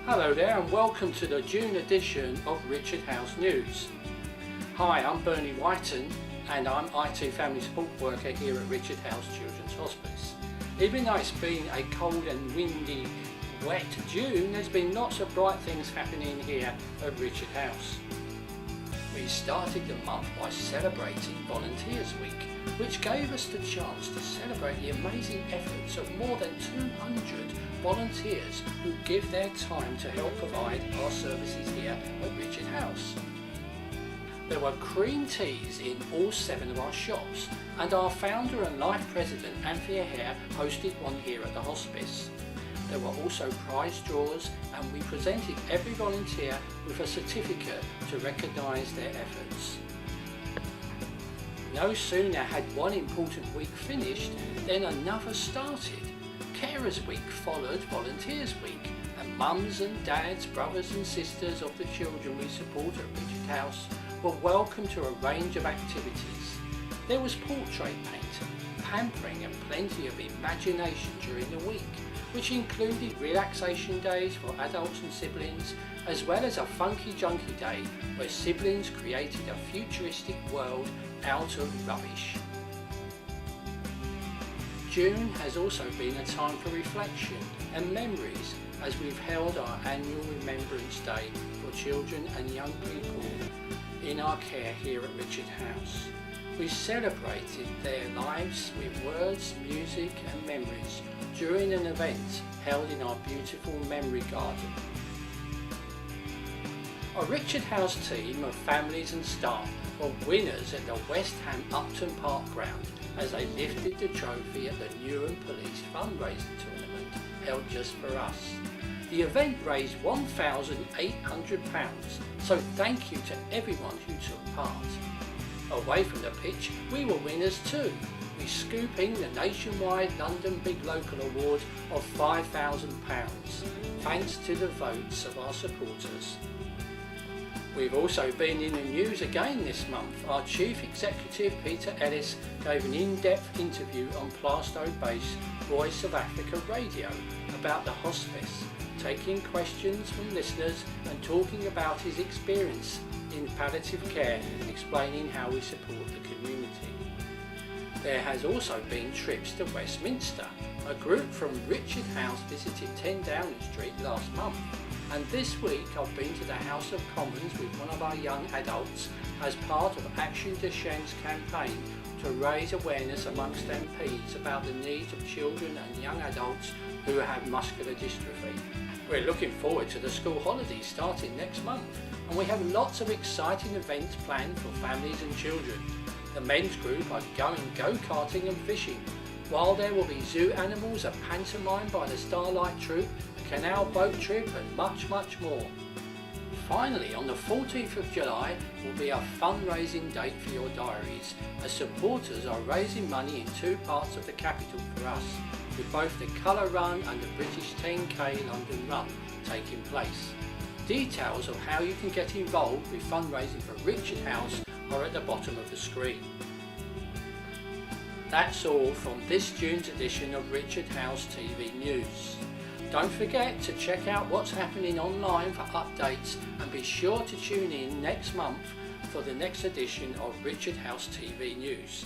Hello there and welcome to the June edition of Richard House News. Hi, I'm Bernie Whiten and I'm IT Family Support Worker here at Richard House Children's Hospice. Even though it's been a cold and windy, wet June, there's been lots of bright things happening here at Richard House. We started the month by celebrating Volunteers Week, which gave us the chance to celebrate the amazing efforts of more than 200 volunteers who give their time to help provide our services here at Richard House. There were cream teas in all 7 of our shops, and our founder and life president Anthea Hare hosted one here at the hospice. There were also prize draws, and we presented every volunteer with a certificate to recognise their efforts. No sooner had one important week finished than another started. Carers Week followed Volunteers Week, and mums and dads, brothers and sisters of the children we support at Richard House were welcome to a range of activities. There was portrait painting, pampering and plenty of imagination during the week, which included relaxation days for adults and siblings, as well as a funky junkie day where siblings created a futuristic world out of rubbish. June has also been a time for reflection and memories as we've held our annual Remembrance Day for children and young people in our care here at Richard House. We celebrated their lives with words, music and memories during an event held in our beautiful memory garden. Our Richard House team of families and staff were winners at the West Ham Upton Park ground as they lifted the trophy at the Newham Police fundraising tournament held just for us. The event raised £1,800, so thank you to everyone who took part. Away from the pitch, we were winners too, we scooping the nationwide London Big Local Award of £5,000, thanks to the votes of our supporters. We've also been in the news again this month. Our Chief Executive Peter Ellis gave an in-depth interview on Plaistow-based Voice of Africa Radio about the hospice, taking questions from listeners and talking about his experience in palliative care, explaining how we support the community. There has also been trips to Westminster. A group from Richard House visited 10 Downing Street last month, and this week I've been to the House of Commons with one of our young adults as part of Action Duchenne's campaign to raise awareness amongst MPs about the needs of children and young adults who have muscular dystrophy. We're looking forward to the school holidays starting next month, and we have lots of exciting events planned for families and children. The men's group are going go-karting and fishing, while there will be zoo animals, a pantomime by the Starlight Troupe, a canal boat trip and much more. Finally, on the 14th of July will be a fundraising date for your diaries, as supporters are raising money in 2 parts of the capital for us, with both the Colour Run and the British 10K London Run taking place. Details of how you can get involved with fundraising for Richard House are at the bottom of the screen. That's all from this June's edition of Richard House TV News. Don't forget to check out what's happening online for updates, and be sure to tune in next month for the next edition of Richard House TV News.